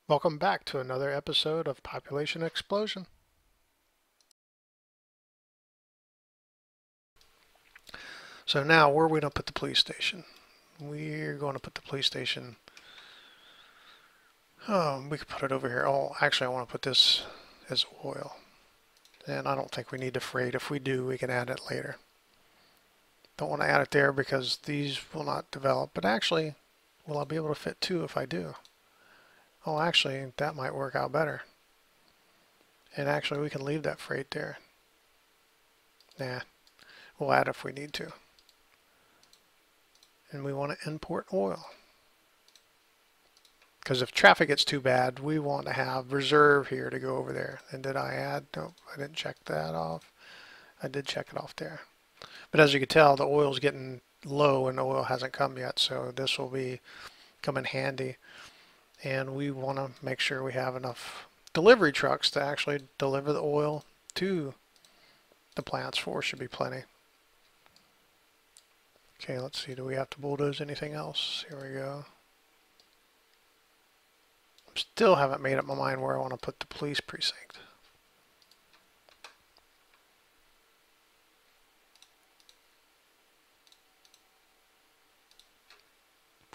Welcome back to another episode of Population Explosion. So now, where are we going to put the police station? We're going to put the police station. Oh, we could put it over here. Oh, actually, I want to put this as oil. And I don't think we need the freight. If we do, we can add it later. Don't want to add it there because these will not develop. But actually, will I be able to fit two if I do? Oh, actually, that might work out better. And actually, we can leave that freight there. Nah, we'll add it if we need to. And we want to import oil. Because if traffic gets too bad, we want to have reserve here to go over there. And did I add? Nope, I didn't check that off. I did check it off there. But as you can tell, the oil's getting low and the oil hasn't come yet. So this will come in handy. And we want to make sure we have enough delivery trucks to actually deliver the oil to the plants. 4 should be plenty. Okay, let's see. Do we have to bulldoze anything else? Here we go. Still haven't made up my mind where I want to put the police precinct.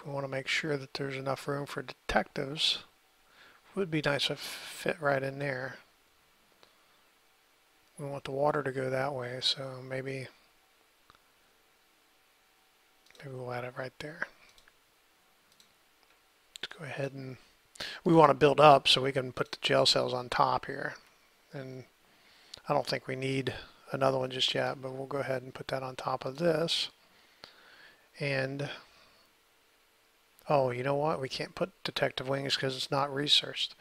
We want to make sure that there's enough room for detectives. Would be nice if it fit right in there. We want the water to go that way, so maybe we'll add it right there. Let's go ahead and we want to build up so we can put the jail cells on top here. And I don't think we need another one just yet, but we'll go ahead and put that on top of this. And oh, you know what? We can't put detective wings because it's not researched.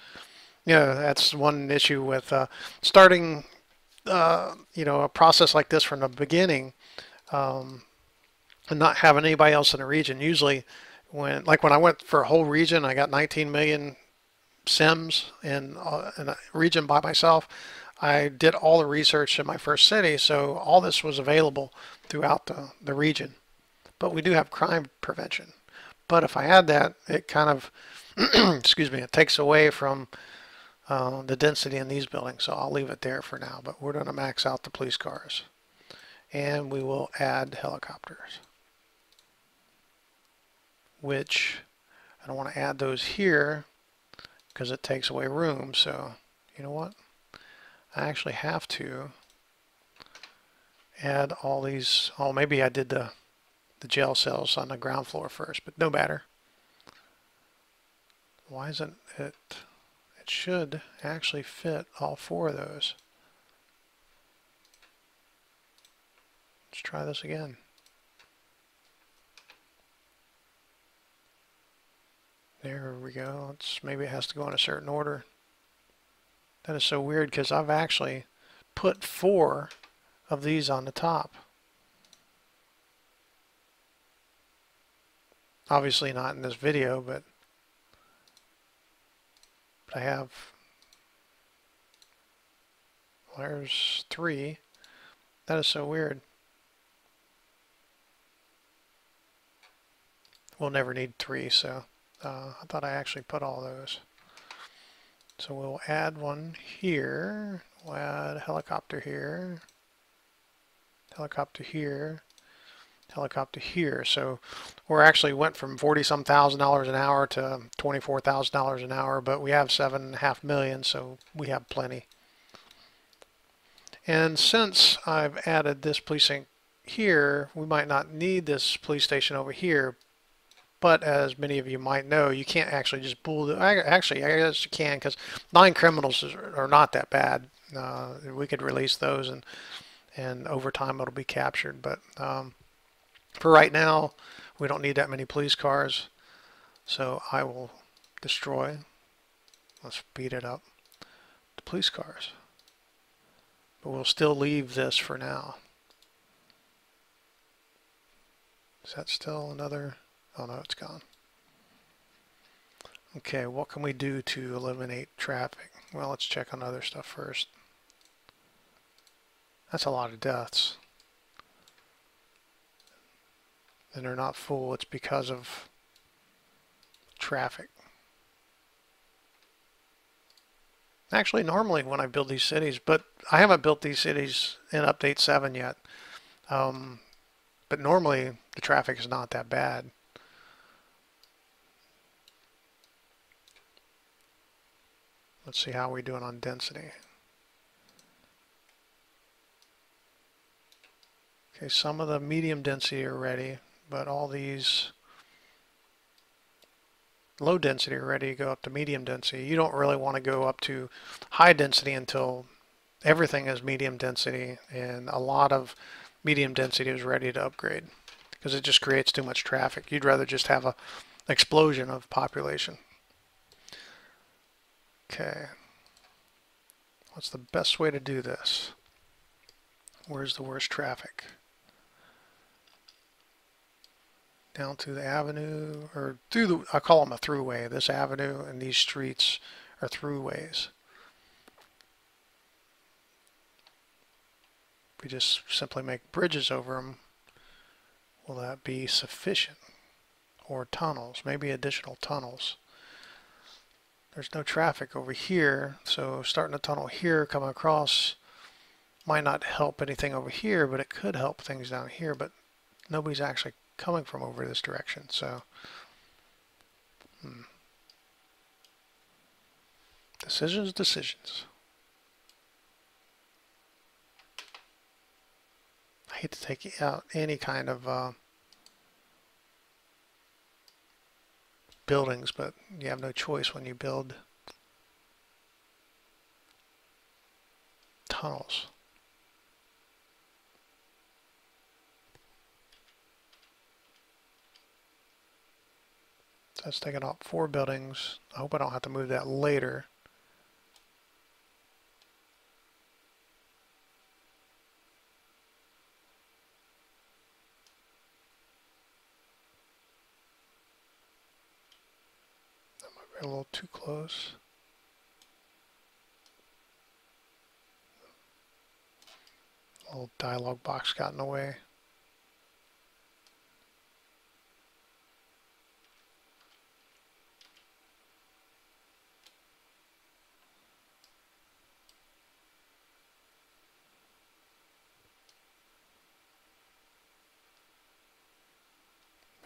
Yeah, that's one issue with starting a process like this from the beginning and not having anybody else in the region. Usually when I went for a whole region, I got 19 million sims in a region by myself. I did all the research in my first city, so all this was available throughout the region. But we do have crime prevention. But if I add that, it kind of, excuse me, it takes away from the density in these buildings. So I'll leave it there for now. But we're going to max out the police cars. And we will add helicopters, which I don't want to add those here because it takes away room. So you know what? I actually have to add all these. Oh, maybe I did the jail cells on the ground floor first, but no matter. Why isn't it? It should actually fit all 4 of those. Let's try this again. There we go. Maybe it has to go in a certain order. That is so weird because I've actually put 4 of these on the top. Obviously not in this video, but I have. There's 3. That is so weird. We'll never need 3, so I thought I actually put all those. So we'll add one here. We'll add a helicopter here. Helicopter here. Helicopter here. So we're actually went from 40-some thousand dollars an hour to $24,000 an hour, but we have 7.5 million, so we have plenty. And since I've added this precinct here, we might not need this police station over here. But as many of you might know, you can't actually just bulldoze. Actually, I guess you can, because 9 criminals are not that bad. We could release those, and over time it'll be captured. But for right now, we don't need that many police cars. So I will destroy. Let's speed it up. The police cars. But we'll still leave this for now. Is that still another? Oh no, it's gone. Okay, what can we do to eliminate traffic? Well, let's check on other stuff first. That's a lot of deaths. And they're not full. It's because of traffic. Actually, normally when I build these cities, but I haven't built these cities in update 7 yet. But normally the traffic is not that bad. Let's see how we're doing on density. Okay, some of the medium density are ready, but all these low density are ready to go up to medium density. You don't really want to go up to high density until everything is medium density, and a lot of medium density is ready to upgrade because it just creates too much traffic. You'd rather just have an explosion of population. Okay, what's the best way to do this? Where's the worst traffic? Down to the avenue, or through the, I call them a throughway. This avenue and these streets are throughways. If we just simply make bridges over them, will that be sufficient? Or tunnels, maybe additional tunnels. There's no traffic over here, so starting a tunnel here, coming across, might not help anything over here, but it could help things down here, but nobody's actually coming from over this direction, so decisions. I hate to take out any kind of buildings, but you have no choice when you build tunnels. That's taking out 4 buildings. I hope I don't have to move that later. That might be a little too close. A little dialog box got in the way.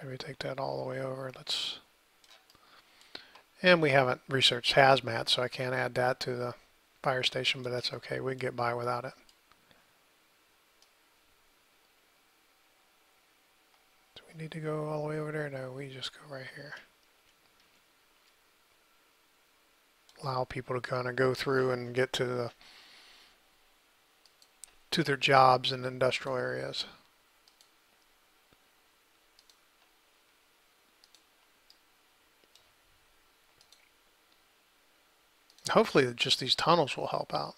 Maybe take that all the way over. And we haven't researched hazmat, so I can't add that to the fire station, but that's okay. We can get by without it. Do we need to go all the way over there? No, we just go right here. Allow people to kind of go through and get to their jobs in industrial areas. Hopefully just these tunnels will help out.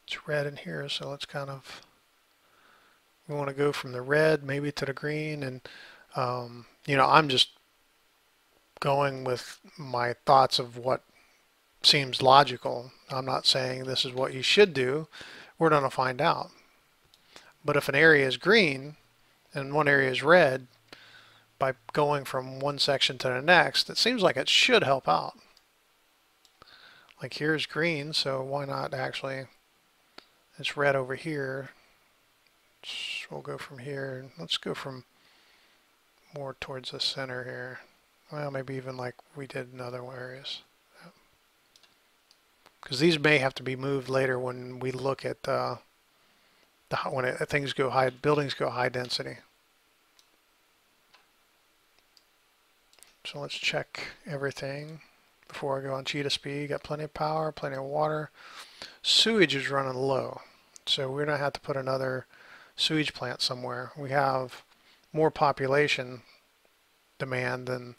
It's red in here, so let's kind of, we want to go from the red maybe to the green, and you know, I'm just going with my thoughts of what seems logical. I'm not saying this is what you should do. We're going to find out. But if an area is green and one area is red, by going from one section to the next, it seems like it should help out. Like here's green, so why not actually, it's red over here. We'll go from here. Let's go from more towards the center here. Well, maybe even like we did in other areas. Because these may have to be moved later when we look at when things go high, buildings go high density. So let's check everything before I go on cheetah speed. Got plenty of power, plenty of water. Sewage is running low, so we're gonna have to put another sewage plant somewhere. We have more population demand than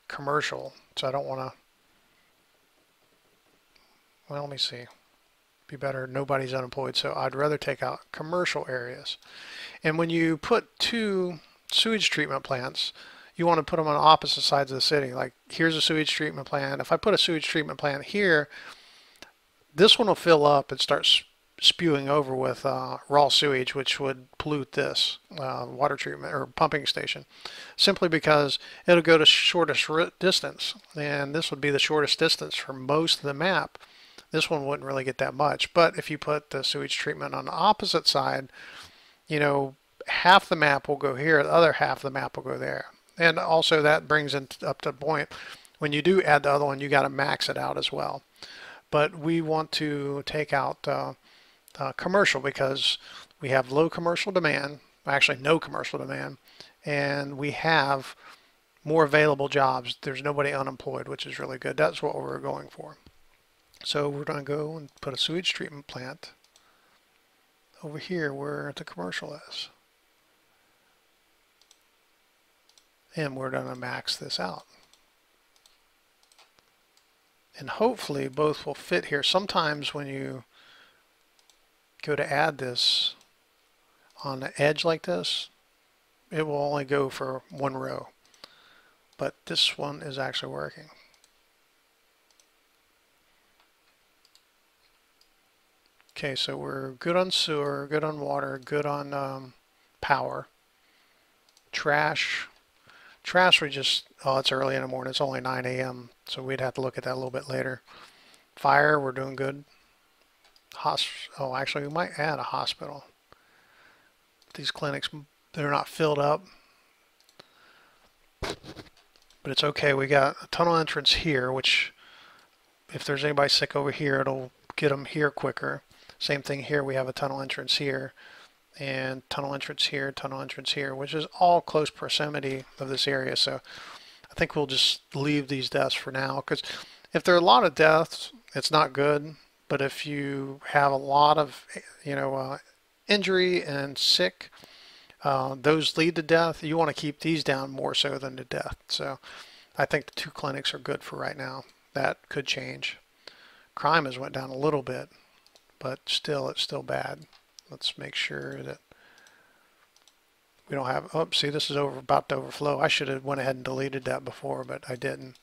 commercial, so I don't want to. Well, let me see. Be better, nobody's unemployed, so I'd rather take out commercial areas. And when you put 2 sewage treatment plants, you want to put them on opposite sides of the city. Like here's a sewage treatment plant. If I put a sewage treatment plant here, this one will fill up and start spewing over with raw sewage, which would pollute this water treatment or pumping station, simply because it'll go to shortest distance, and this would be the shortest distance for most of the map. This one wouldn't really get that much, but if you put the sewage treatment on the opposite side, you know, half the map will go here, the other half of the map will go there. And also that brings it up to the point, when you do add the other one, you got to max it out as well. But we want to take out commercial because we have low commercial demand, actually no commercial demand, and we have more available jobs. There's nobody unemployed, which is really good. That's what we're going for. So we're going to go and put a sewage treatment plant over here where the commercial is. And we're going to max this out. And hopefully both will fit here. Sometimes when you go to add this on the edge like this, it will only go for one row. But this one is actually working. Okay, so we're good on sewer, good on water, good on power. Trash we just, oh, it's early in the morning, it's only 9 a.m. so we'd have to look at that a little bit later. Fire, we're doing good. Oh, actually we might add a hospital. These clinics, they're not filled up, but it's okay. We got a tunnel entrance here, which if there's anybody sick over here, it'll get them here quicker. Same thing here, we have a tunnel entrance here, and tunnel entrance here, which is all close proximity of this area. So I think we'll just leave these deaths for now, because if there are a lot of deaths, it's not good. But if you have a lot of, you know, injury and sick, those lead to death. You want to keep these down more so than to death. So I think the 2 clinics are good for right now. That could change. Crime has went down a little bit, but still, it's still bad. Let's make sure that we don't have, oh, see, this is about to overflow. I should have went ahead and deleted that before, but I didn't.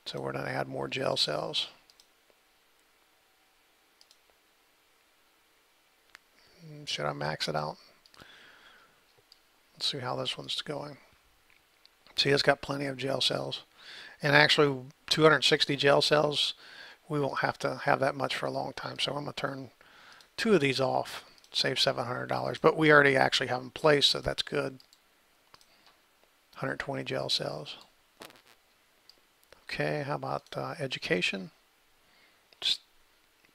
So we're going to add more jail cells. Should I max it out? Let's see how this one's going. See, it's got plenty of jail cells. And actually, 260 jail cells, we won't have to have that much for a long time. So I'm going to turn 2 of these off, save $700. But we already actually have them placed, so that's good. 120 jail cells. Okay, how about education? Just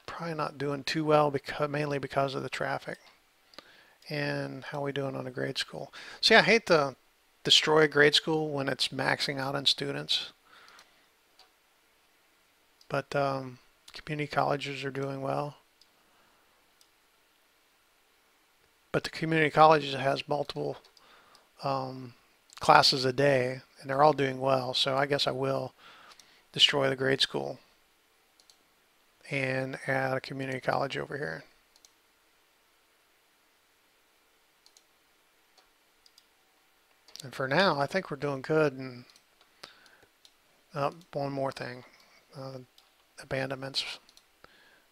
probably not doing too well, mainly because of the traffic. And how are we doing on a grade school? See, I hate to destroy a grade school when it's maxing out on students. But community colleges are doing well. But the community colleges has multiple classes a day, and they're all doing well. So I guess I will destroy the grade school and add a community college over here. And for now, I think we're doing good. And one more thing, abandonments,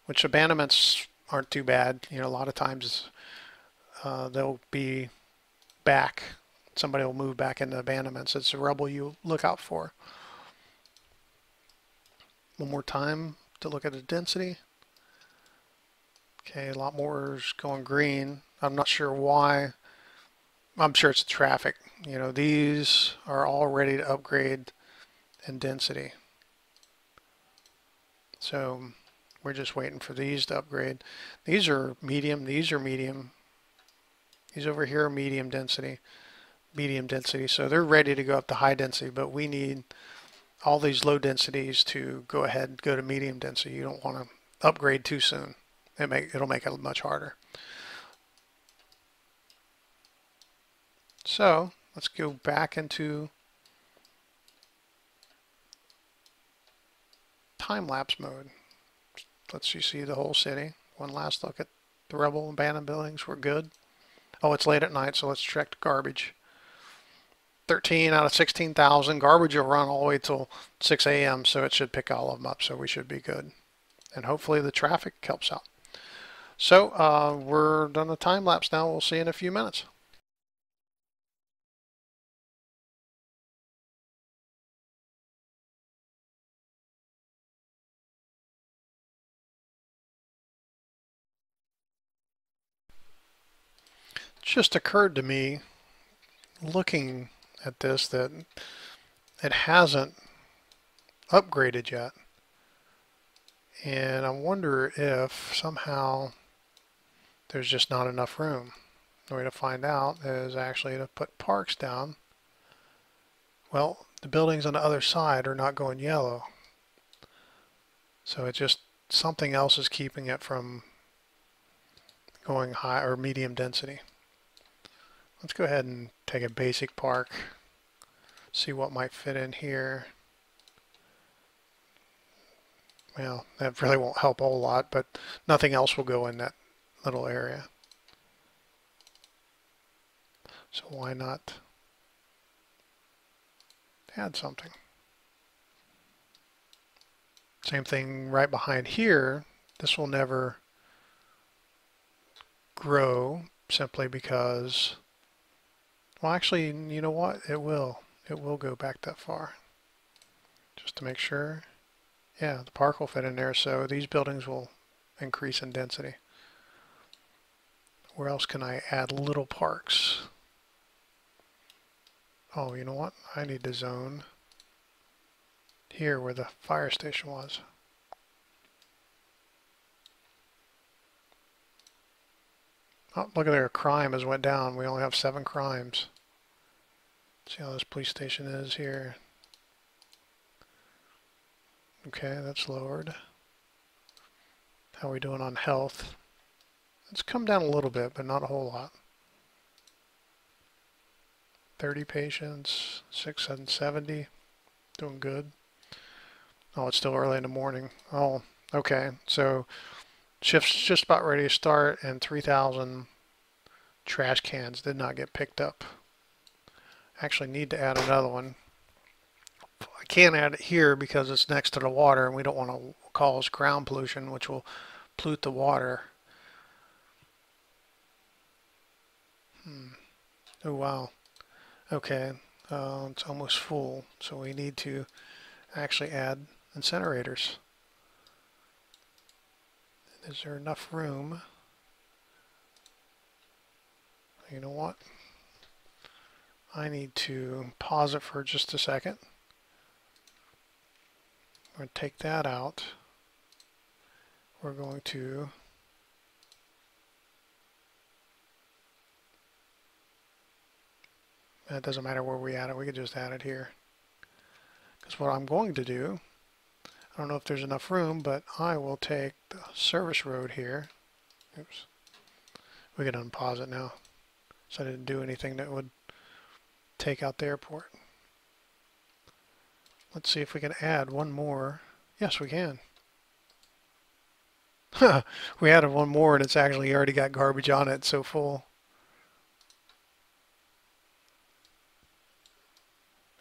which abandonments aren't too bad. You know, a lot of times they'll be back. Somebody will move back into abandonments. It's a rubble you look out for. One more time to look at the density. Okay, a lot more is going green. I'm not sure why. I'm sure it's the traffic. You know, these are all ready to upgrade in density. So we're just waiting for these to upgrade. These are medium. These are medium. These over here are medium density. So they're ready to go up to high density, but we need all these low densities to go ahead and go to medium density. You don't want to upgrade too soon. It'll make it much harder. So let's go back into time-lapse mode. Let's you see the whole city. One last look at the rubble abandoned buildings. We're good. Oh, it's late at night, so let's check the garbage. 13 out of 16,000. Garbage will run all the way till 6 a.m., so it should pick all of them up, so we should be good. And hopefully the traffic helps out. So we're done the time lapse now. We'll see you in a few minutes. It just occurred to me looking at this that it hasn't upgraded yet. And I wonder if somehow there's just not enough room. The way to find out is actually to put parks down. Well, the buildings on the other side are not going yellow. So it's just something else is keeping it from going high or medium density. Let's go ahead and take a basic park, see what might fit in here. Well, that really won't help a whole lot, but nothing else will go in that little area. So why not add something? Same thing right behind here. This will never grow simply because, well, actually, you know what? It will. It will go back that far. Just to make sure. Yeah, the park will fit in there, so these buildings will increase in density. Where else can I add little parks? Oh, you know what? I need to zone here where the fire station was. Oh, look at there, crime has went down. We only have 7 crimes. See how this police station is here. Okay, that's lowered. How are we doing on health? It's come down a little bit, but not a whole lot. 30 patients, 670. Doing good. Oh, it's still early in the morning. Oh, okay. So shift's just about ready to start, and 3,000 trash cans did not get picked up. Actually need to add another one. I can't add it here because it's next to the water, and we don't want to cause ground pollution, which will pollute the water. Oh, wow. Okay, it's almost full, so we need to actually add incinerators. Is there enough room? You know what? I need to pause it for just a second. We're going to take that out. We're going to it doesn't matter where we add it, we could just add it here. Because what I'm going to do, I don't know if there's enough room, but I will take the service road here. Oops. We can unpause it now. So I didn't do anything that would take out the airport. Let's see if we can add one more. Yes, we can. We added one more and it's actually already got garbage on it. It's so full.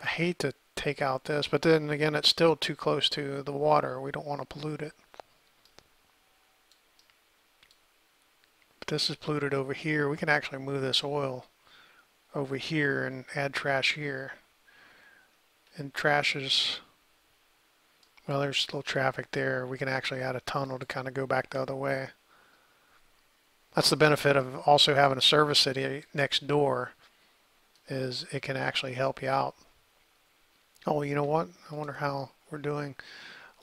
I hate to take out this, but then again, it's still too close to the water. We don't want to pollute it. But this is polluted over here. We can actually move this oil over here and add trash here. And trash is, well, there's still traffic there. We can actually add a tunnel to kind of go back the other way. That's the benefit of also having a service city next door, is it can actually help you out. Oh, you know what? I wonder how we're doing.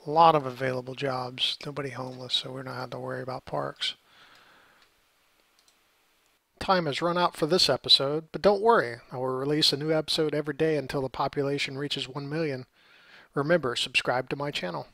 A lot of available jobs. Nobody homeless, so we're not having to worry about parks. Time has run out for this episode, but don't worry. I will release a new episode every day until the population reaches 1 million. Remember, subscribe to my channel.